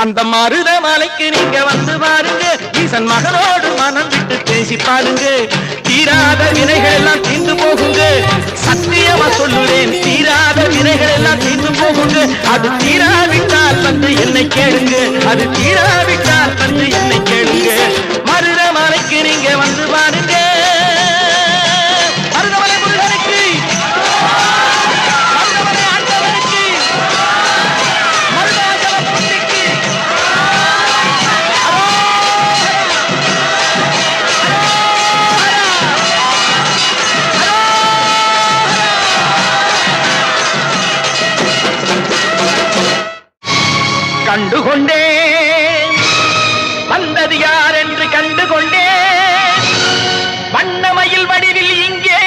அந்த மருத மலைக்கு நீங்க வந்து பாருங்க, ஈசன் மகனோடு மனம் விட்டு பேசி பாருங்க. தீராத வினைகள் எல்லாம் தீர்ந்து போகுங்க, சத்தியமா சொல்லுவேன். தீராத வினைகள் எல்லாம் தீர்ந்து போகுங்க. அது தீராவிட்டால் வந்து என்னை கேளுங்க, அது தீராவிட்டால் வந்து என்னை கேளுங்க. மருத மலைக்கு நீங்க வந்து பாருங்க. மருதமலை முருகனுக்கு, மருதமலை ஆண்டவனுக்கு, மருதாச்சலமூர்த்திக்கு கண்டுகொண்டேன், வந்தது யார் என்று கண்டுகொண்டேன். வண்ணமயில் வடிவில் இங்கே